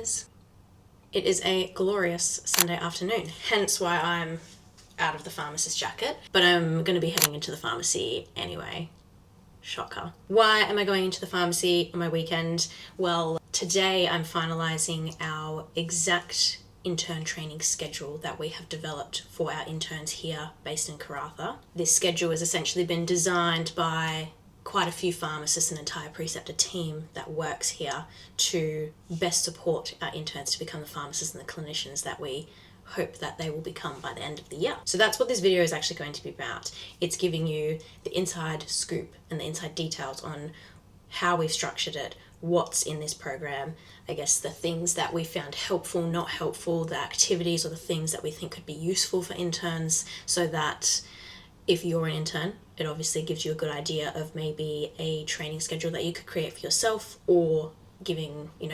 guys. It is a glorious Sunday afternoon, hence why I'm out of the pharmacist jacket, but I'm going to be heading into the pharmacy anyway. Shocker. Why am I going into the pharmacy on my weekend? Well, today I'm finalising our exact intern training schedule that we have developed for our interns here based in Karratha. This schedule has essentially been designed by quite a few pharmacists, an entire preceptor team that works here to best support our interns to become the pharmacists and the clinicians that we hope that they will become by the end of the year. So that's what this video is actually going to be about. It's giving you the inside scoop and the inside details on how we've structured it, what's in this program, I guess the things that we found helpful, not helpful, the activities or the things that we think could be useful for interns, so that if you're an intern, it obviously gives you a good idea of maybe a training schedule that you could create for yourself, or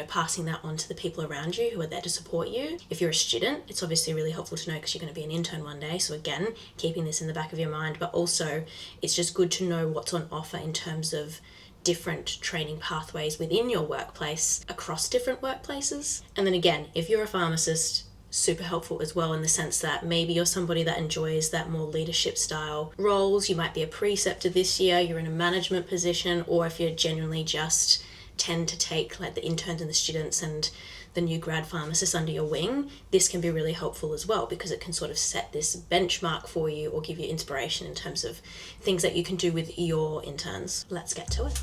passing that on to the people around you who are there to support you. If you're a student, it's obviously really helpful to know because you're going to be an intern one day. So again, keeping this in the back of your mind, but also it's just good to know what's on offer in terms of different training pathways within your workplace across different workplaces. And then again, if you're a pharmacist, super helpful as well in the sense that maybe you're somebody that enjoys that more leadership style roles. You might be a preceptor this year, you're in a management position, or if you're genuinely just tend to take like the interns and the students and the new grad pharmacists under your wing, this can be really helpful as well because it can sort of set this benchmark for you or give you inspiration in terms of things that you can do with your interns. Let's get to it.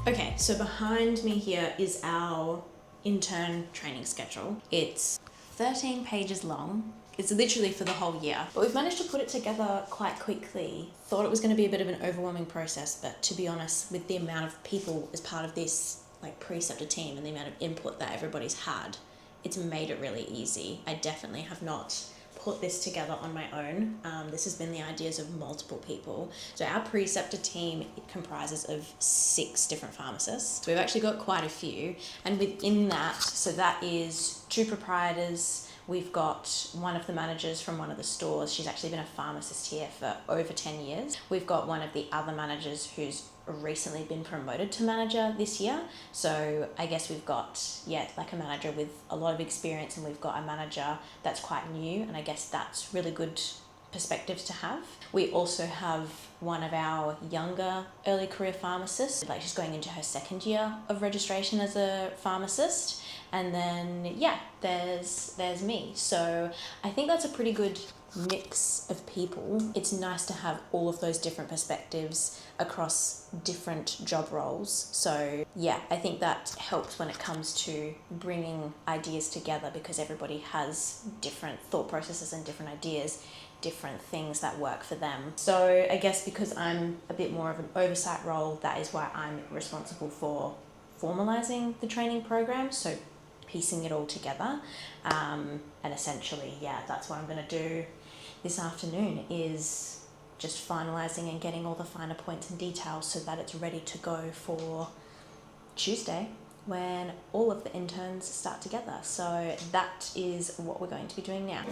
Okay, so behind me here is our intern training schedule. It's 13 pages long. It's literally for the whole year, but we've managed to put it together quite quickly. Thought it was going to be a bit of an overwhelming process, but to be honest, with the amount of people as part of this preceptor team and the amount of input that everybody's had, it's made it really easy. I definitely have not put this together on my own. This has been the ideas of multiple people. So our preceptor team, it comprises of 6 different pharmacists. So we've actually got quite a few. And within that, so that is 2 proprietors. We've got one of the managers from one of the stores. She's actually been a pharmacist here for over 10 years. We've got one of the other managers who's recently been promoted to manager this year. So I guess we've got, a manager with a lot of experience, and we've got a manager that's quite new, and I guess that's really good perspectives to have. We also have one of our younger early career pharmacists, she's going into her 2nd year of registration as a pharmacist. And then, there's me. So I think that's a pretty good mix of people. It's nice to have all of those different perspectives across different job roles. So I think that helps when it comes to bringing ideas together, because everybody has different thought processes and different ideas, different things that work for them. So I guess because I'm a bit more of an oversight role, that is why I'm responsible for formalizing the training program. So piecing it all together, and essentially that's what I'm going to do this afternoon, is just finalizing and getting all the finer points and details so that it's ready to go for Tuesday when all of the interns start together. So that is what we're going to be doing now.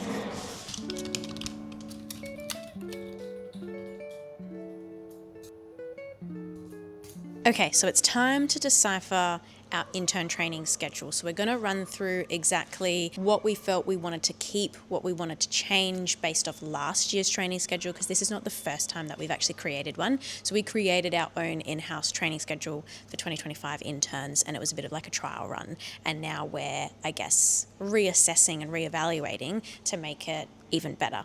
Okay, so it's time to decipher our intern training schedule. So we're going to run through exactly what we felt we wanted to keep, what we wanted to change based off last year's training schedule, because this is not the first time that we've actually created one. So we created our own in-house training schedule for 2025 interns, and it was a bit of like a trial run. And now we're, reassessing and reevaluating to make it even better,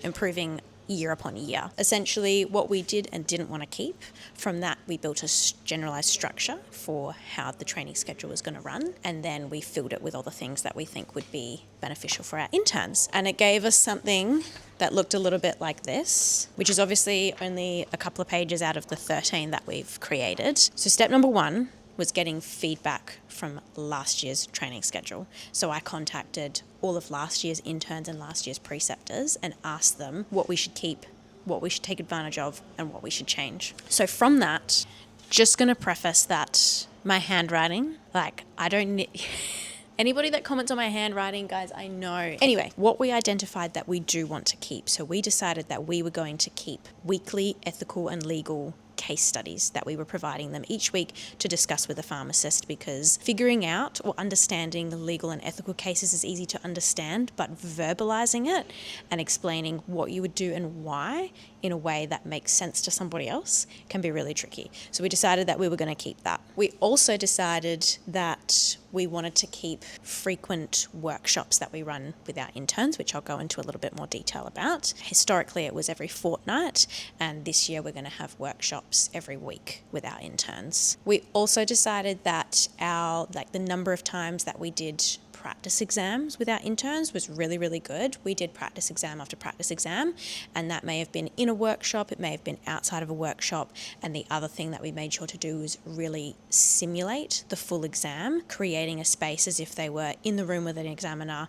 improving year upon year. Essentially, what we did and didn't want to keep, from that we built a generalized structure for how the training schedule was going to run, and then we filled it with all the things that we think would be beneficial for our interns. And it gave us something that looked a little bit like this, which is obviously only a couple of pages out of the 13 that we've created. So step number 1 was getting feedback from last year's training schedule. So I contacted all of last year's interns and last year's preceptors and asked them what we should keep, what we should take advantage of, and what we should change. So from that, just going to preface that my handwriting, I don't need... Anybody that comments on my handwriting, guys, I know. Anyway, what we identified that we do want to keep. So we decided that we were going to keep weekly ethical and legal case studies that we were providing them each week to discuss with a pharmacist, because figuring out or understanding the legal and ethical cases is easy to understand, but verbalizing it and explaining what you would do and why in a way that makes sense to somebody else can be really tricky. So we decided that we were going to keep that. We also decided that we wanted to keep frequent workshops that we run with our interns, which I'll go into a little bit more detail about. Historically, it was every fortnight, and this year we're going to have workshops every week with our interns. We also decided that the number of times that we did practice exams with our interns was really, really good. We did practice exam after practice exam, and that may have been in a workshop, it may have been outside of a workshop. And the other thing that we made sure to do was really simulate the full exam, creating a space as if they were in the room with an examiner.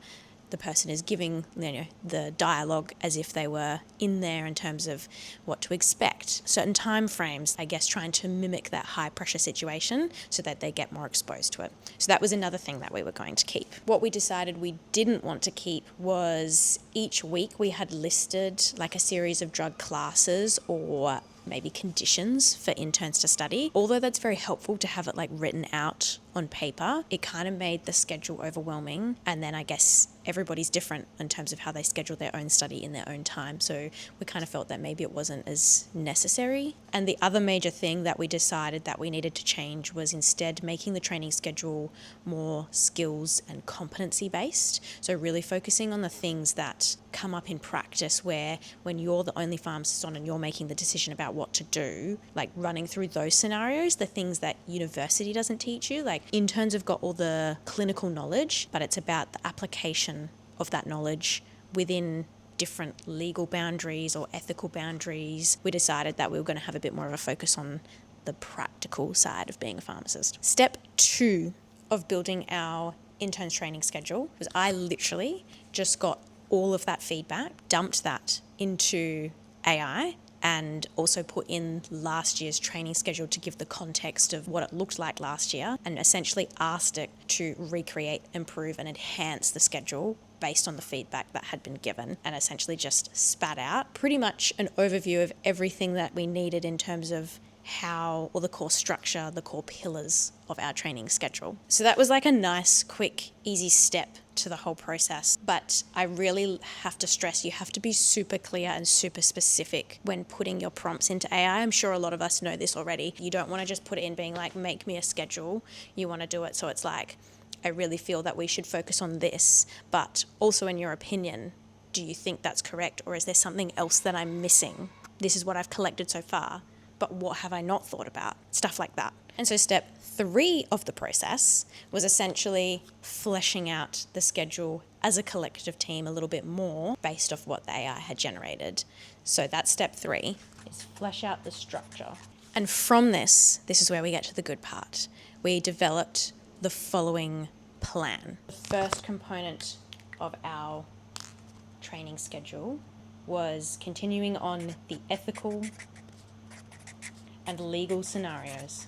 The person is giving the dialogue as if they were in there in terms of what to expect. Certain time frames, I guess, trying to mimic that high pressure situation so that they get more exposed to it. So that was another thing that we were going to keep. What we decided we didn't want to keep was each week we had listed a series of drug classes or maybe conditions for interns to study. Although that's very helpful to have it written out on paper, it kind of made the schedule overwhelming. And then I guess everybody's different in terms of how they schedule their own study in their own time. So we kind of felt that maybe it wasn't as necessary. And the other major thing that we decided that we needed to change was instead making the training schedule more skills and competency based. So really focusing on the things that come up in practice, where when you're the only pharmacist on and you're making the decision about what to do, running through those scenarios, the things that university doesn't teach you. Interns have got all the clinical knowledge, but it's about the application of that knowledge within different legal boundaries or ethical boundaries. We decided that we were going to have a bit more of a focus on the practical side of being a pharmacist. Step 2 of building our interns training schedule was I literally just got all of that feedback, dumped that into AI, and also put in last year's training schedule to give the context of what it looked like last year, and essentially asked it to recreate, improve, and enhance the schedule based on the feedback that had been given, and essentially just spat out pretty much an overview of everything that we needed in terms of how, or the core structure, the core pillars of our training schedule. So that was a nice, quick, easy step to the whole process. But I really have to stress, you have to be super clear and super specific when putting your prompts into AI. I'm sure a lot of us know this already. You don't want to just put it in being make me a schedule. You want to do it so it's I really feel that we should focus on this, but also in your opinion, do you think that's correct, or is there something else that I'm missing? This is what I've collected so far, but what have I not thought about? Stuff like that. And so step 3 of the process was essentially fleshing out the schedule as a collective team a little bit more based off what the AI had generated. So that's step 3, is flesh out the structure. And from this is where we get to the good part. We developed the following plan. The first component of our training schedule was continuing on the ethical and legal scenarios.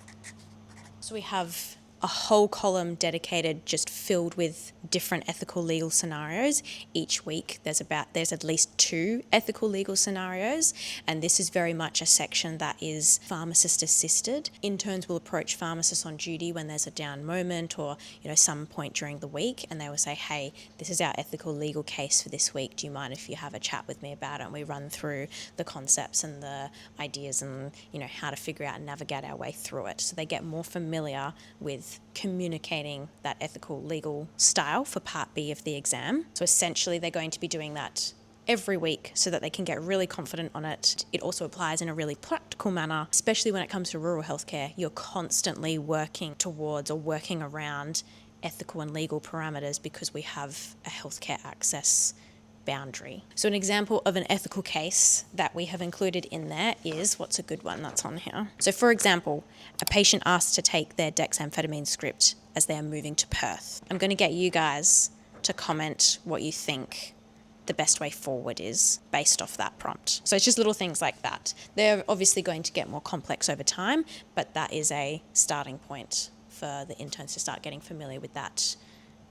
So we have a whole column dedicated, just filled with different ethical legal scenarios. Each week there's at least 2 ethical legal scenarios, and this is very much a section that is pharmacist assisted. Interns will approach pharmacists on duty when there's a down moment or some point during the week, and they will say, hey, this is our ethical legal case for this week, do you mind if you have a chat with me about it? And we run through the concepts and the ideas and how to figure out and navigate our way through it, so they get more familiar with communicating that ethical legal style for part B of the exam. So essentially they're going to be doing that every week so that they can get really confident on it. It also applies in a really practical manner, especially when it comes to rural healthcare. You're constantly working towards or working around ethical and legal parameters because we have a healthcare access boundary. So an example of an ethical case that we have included in there is, what's a good one that's on here? So for example, a patient asked to take their dexamphetamine script as they are moving to Perth. I'm going to get you guys to comment what you think the best way forward is based off that prompt. So it's just little things like that. They're obviously going to get more complex over time, but that is a starting point for the interns to start getting familiar with that,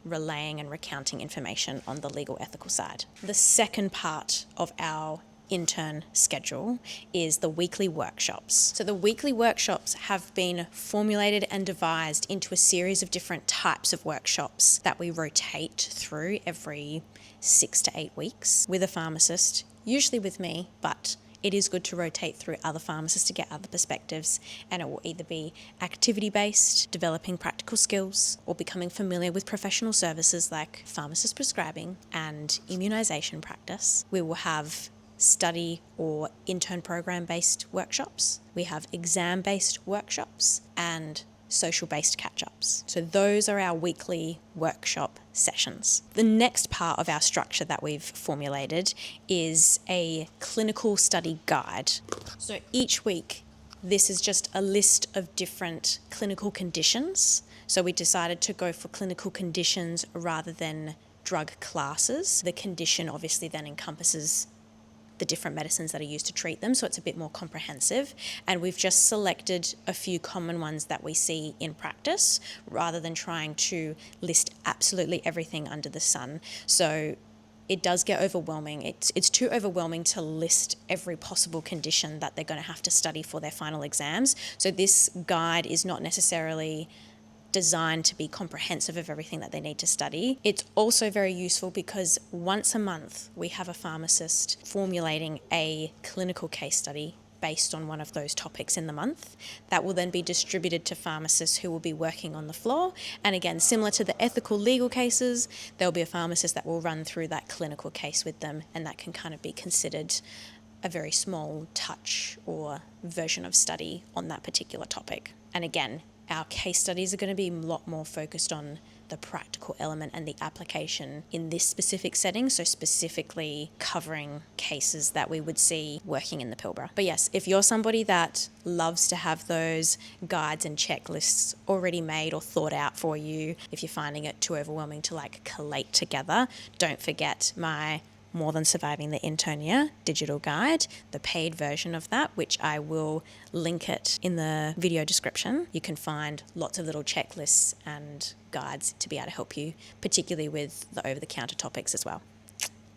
relaying and recounting information on the legal ethical side. The second part of our intern schedule is the weekly workshops. So the weekly workshops have been formulated and devised into a series of different types of workshops that we rotate through every 6 to 8 weeks with a pharmacist, usually with me, but it is good to rotate through other pharmacists to get other perspectives, and it will either be activity-based, developing practical skills, or becoming familiar with professional services like pharmacist prescribing and immunisation practice. We will have study or intern program-based workshops. We have exam-based workshops and social-based catch-ups. So those are our weekly workshop sessions. The next part of our structure that we've formulated is a clinical study guide. So each week, this is just a list of different clinical conditions. So we decided to go for clinical conditions rather than drug classes. The condition obviously then encompasses the different medicines that are used to treat them, so it's a bit more comprehensive. And we've just selected a few common ones that we see in practice rather than trying to list absolutely everything under the sun. So it does get overwhelming. It's too overwhelming to list every possible condition that they're going to have to study for their final exams. So this guide is not necessarily designed to be comprehensive of everything that they need to study. It's also very useful because once a month we have a pharmacist formulating a clinical case study based on one of those topics in the month that will then be distributed to pharmacists who will be working on the floor. And again, similar to the ethical legal cases, there'll be a pharmacist that will run through that clinical case with them, and that can kind of be considered a very small touch or version of study on that particular topic. And again, our case studies are going to be a lot more focused on the practical element and the application in this specific setting, so specifically covering cases that we would see working in the Pilbara. But yes, if you're somebody that loves to have those guides and checklists already made or thought out for you, if you're finding it too overwhelming to collate together, don't forget my More Than Surviving the Intern Year digital guide, the paid version of that, which I will link it in the video description. You can find lots of little checklists and guides to be able to help you, particularly with the over-the-counter topics as well.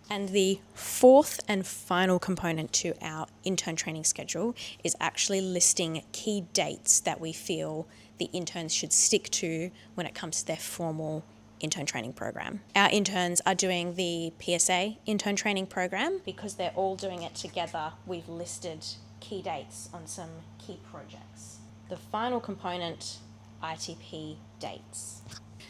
And the fourth and final component to our intern training schedule is actually listing key dates that we feel the interns should stick to when it comes to their formal intern training program. Our interns are doing the PSA intern training program because they're all doing it together. We've listed key dates on some key projects. The final component, ITP dates.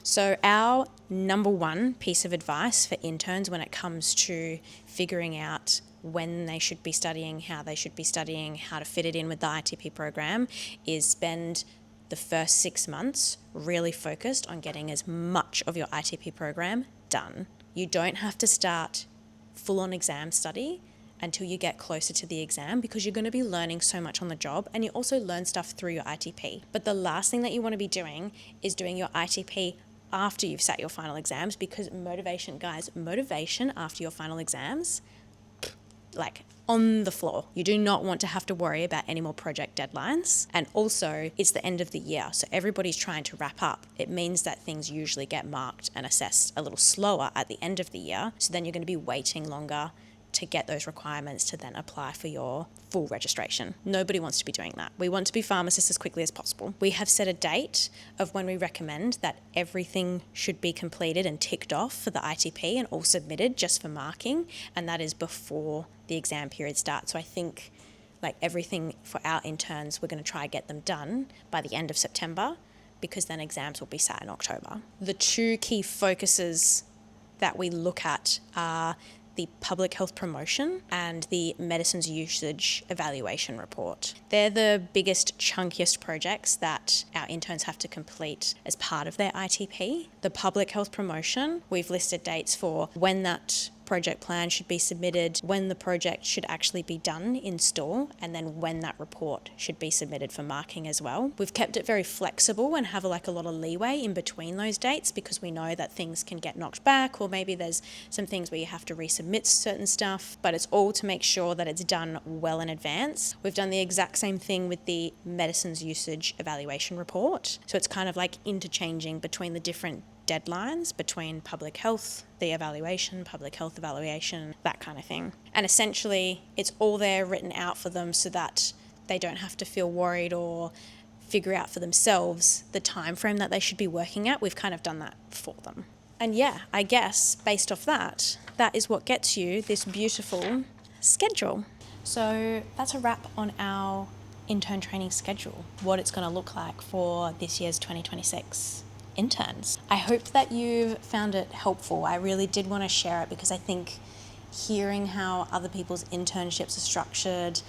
So our number one piece of advice for interns when it comes to figuring out when they should be studying, how they should be studying, how to fit it in with the ITP program is spend the first 6 months really focused on getting as much of your ITP program done. You don't have to start full-on exam study until you get closer to the exam because you're going to be learning so much on the job, and you also learn stuff through your ITP. But the last thing that you want to be doing is doing your ITP after you've sat your final exams, because motivation after your final exams, on the floor. You do not want to have to worry about any more project deadlines. And also, it's the end of the year, so everybody's trying to wrap up. It means that things usually get marked and assessed a little slower at the end of the year, so then you're going to be waiting longer to get those requirements to then apply for your full registration. Nobody wants to be doing that. We want to be pharmacists as quickly as possible. We have set a date of when we recommend that everything should be completed and ticked off for the ITP and all submitted just for marking, and that is before the exam period starts. So I think everything for our interns, we're going to try to get them done by the end of September, because then exams will be sat in October. The two key focuses that we look at are the public health promotion and the medicines usage evaluation report. They're the biggest, chunkiest projects that our interns have to complete as part of their ITP. The public health promotion, we've listed dates for when that project plan should be submitted, when the project should actually be done in store, and then when that report should be submitted for marking as well. We've kept it very flexible and have a lot of leeway in between those dates because we know that things can get knocked back, or maybe there's some things where you have to resubmit certain stuff, but it's all to make sure that it's done well in advance. We've done the exact same thing with the medicines usage evaluation report. So it's kind of like interchanging between the different deadlines between public health, the evaluation, public health evaluation, that kind of thing. And essentially, it's all there written out for them so that they don't have to feel worried or figure out for themselves the time frame that they should be working at. We've kind of done that for them. And yeah, I guess based off that, that is what gets you this beautiful schedule. So that's a wrap on our intern training schedule, what it's going to look like for this year's 2026 interns. I hope that you've found it helpful. I really did want to share it because I think hearing how other people's internships are structured,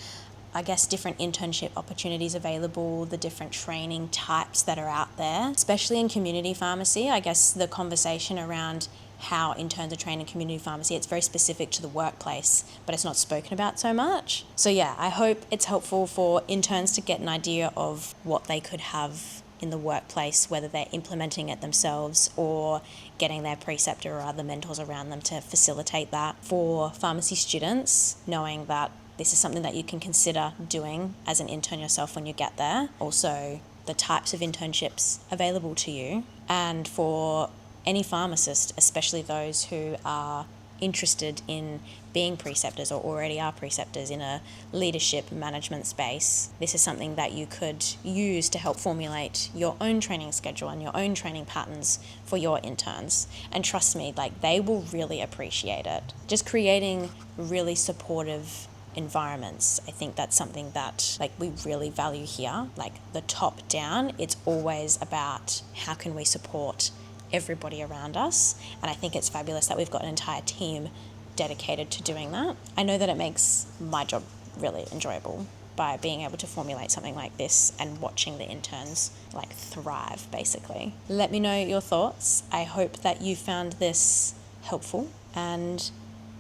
I guess different internship opportunities available, the different training types that are out there, especially in community pharmacy, I guess the conversation around how interns are trained in community pharmacy, it's very specific to the workplace, but it's not spoken about so much. So yeah, I hope it's helpful for interns to get an idea of what they could have in the workplace, whether they're implementing it themselves or getting their preceptor or other mentors around them to facilitate that. For pharmacy students, knowing that this is something that you can consider doing as an intern yourself when you get there. Also, the types of internships available to you. And for any pharmacist, especially those who are interested in being preceptors or already are preceptors in a leadership management space, this is something that you could use to help formulate your own training schedule and your own training patterns for your interns. And trust me, they will really appreciate it. Just creating really supportive environments, I think that's something that we really value here. The top down, it's always about how can we support everybody around us, and I think it's fabulous that we've got an entire team dedicated to doing that. I know that it makes my job really enjoyable by being able to formulate something like this and watching the interns thrive, basically. Let me know your thoughts. I hope that you found this helpful, and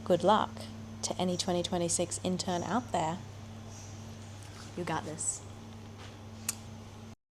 good luck to any 2026 intern out there. You got this.